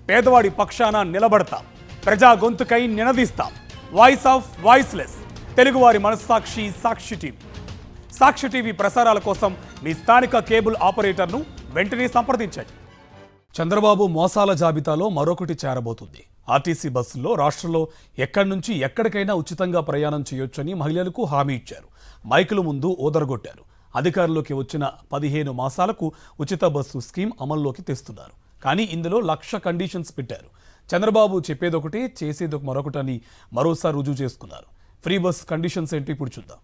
పేదవాడి పక్షాన నిలబడతాం, ప్రజా గొంతుకై నినదిస్తాం. వాయిస్ ఆఫ్ వాయిస్లెస్, తెలుగువారి మనస్సాక్షి సాక్షి టీవీ. సాక్షి టీవీ ప్రసారాల కోసం మీ స్థానిక కేబుల్ ఆపరేటర్ను వెంటనే సంప్రదించండి. చంద్రబాబు మోసాల జాబితాలో మరొకటి చేరబోతుంది. ఆర్టీసీ బస్సుల్లో రాష్ట్రంలో ఎక్కడి నుంచి ఎక్కడికైనా ఉచితంగా ప్రయాణం చేయొచ్చని మహిళలకు హామీ ఇచ్చారు. మైకుల ముందు ఓదరగొట్టారు. అధికారంలోకి వచ్చిన 15 మాసాలకు ఉచిత బస్సు స్కీమ్ అమల్లోకి తెస్తున్నారు. కానీ ఇందులో 1,00,000 కండిషన్స్ పెట్టారు. చంద్రబాబు చెప్పేదొకటి చేసేదొక మరొకటని మరోసారి రుజువు చేసుకున్నారు. ఫ్రీ బస్ కండిషన్స్ ఏంటో ఇప్పుడు చూద్దాం.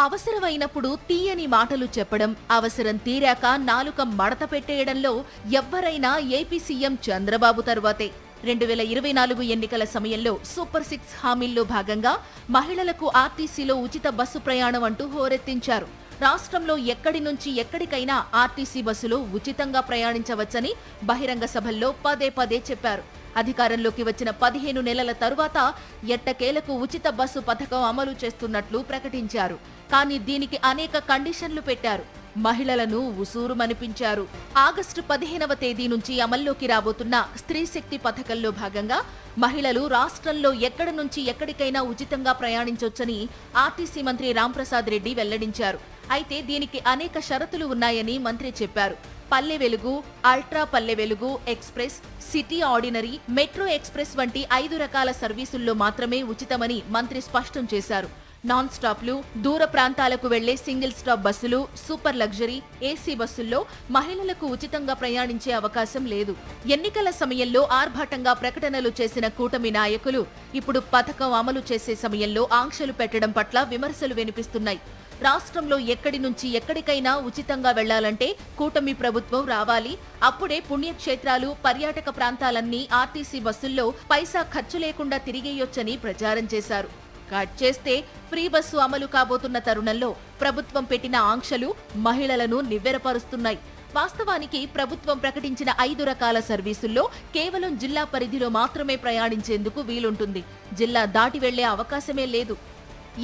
అవసరమైనప్పుడు తీయని మాటలు చెప్పడం, అవసరం తీరాక నాలుక మడత పెట్టేయడంలో ఎవ్వరైనా ఏపీ సీఎం చంద్రబాబు తరువాతే. 2024 ఎన్నికల సమయంలో సూపర్ 6 హామీల్లో భాగంగా మహిళలకు ఆర్టీసీలో ఉచిత బస్సు ప్రయాణం అంటూ హోరెత్తించారు. రాష్ట్రంలో ఎక్కడి నుంచి ఎక్కడికైనా ఆర్టీసీ బస్సులో ఉచితంగా ప్రయాణించవచ్చని బహిరంగ సభల్లో పదే పదే చెప్పారు. అధికారంలోకి వచ్చిన 15 నెలల తరువాత ఎట్టకేలకు ఉచిత బస్సు పథకం అమలు చేస్తున్నట్లు ప్రకటించారు. కానీ దీనికి అనేక కండిషన్లు పెట్టారు. మహిళలను ఉసూరుమనిపించారు. ఆగస్టు 15వ తేదీ నుంచి అమల్లోకి రాబోతున్న స్త్రీ శక్తి పథకంలో భాగంగా మహిళలు రాష్ట్రంలో ఎక్కడి నుంచి ఎక్కడికైనా ఉచితంగా ప్రయాణించొచ్చని ఆర్టీసీ మంత్రి రాంప్రసాద్ రెడ్డి వెల్లడించారు. అయితే దీనికి అనేక షరతులు ఉన్నాయని మంత్రి చెప్పారు. Palle Velugu, ultra Palle Velugu, express, city ordinary, metro express వంటి 5 రకాల సర్వీసుల్లో మాత్రమే ఉచితమని మంత్రి స్పష్టం చేశారు. నాన్ స్టాప్లు, దూర ప్రాంతాలకు వెళ్లే సింగిల్ స్టాప్ బస్సులు, సూపర్ లగ్జరీ, ఏసీ బస్సుల్లో మహిళలకు ఉచితంగా ప్రయాణించే అవకాశం లేదు. ఎన్నికల సమయంలో ఆర్భాటంగా ప్రకటనలు చేసిన కూటమి నాయకులు ఇప్పుడు పథకం అమలు చేసే సమయంలో ఆంక్షలు పెట్టడం పట్ల విమర్శలు వినిపిస్తున్నాయి. రాష్ట్రంలో ఎక్కడి నుంచి ఎక్కడికైనా ఉచితంగా వెళ్లాలంటే కూటమి ప్రభుత్వం రావాలి. అప్పుడే పుణ్యక్షేత్రాలు, పర్యాటక ప్రాంతాలన్నీ ఆర్టీసీ బస్సుల్లో పైసా ఖర్చు లేకుండా తిరిగేయొచ్చని ప్రచారం చేశారు. కట్ చేస్తే ఫ్రీ బస్సు అమలు కాబోతున్న తరుణంలో ప్రభుత్వం పెట్టిన ఆంక్షలు మహిళలను నివ్వెరపరుస్తున్నాయి. వాస్తవానికి ప్రభుత్వం ప్రకటించిన 5 రకాల సర్వీసుల్లో కేవలం జిల్లా పరిధిలో మాత్రమే ప్రయాణించేందుకు వీలుంటుంది. జిల్లా దాటి వెళ్లే అవకాశమే లేదు.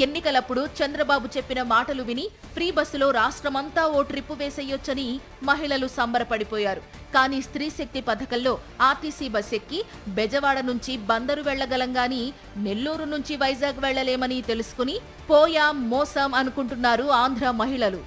ఎన్నికలప్పుడు చంద్రబాబు చెప్పిన మాటలు విని ఫ్రీ బస్సులో రాష్ట్రమంతా ఓ ట్రిప్పు వేసేయొచ్చని మహిళలు సంబరపడిపోయారు. కానీ స్త్రీ శక్తి పథకంలో ఆర్టీసీ బస్ ఎక్కి బెజవాడ నుంచి బందరు వెళ్లగలం గాని నెల్లూరు నుంచి వైజాగ్ వెళ్లలేమని తెలుసుకుని పోయాం మోసం అనుకుంటున్నారు ఆంధ్ర మహిళలు.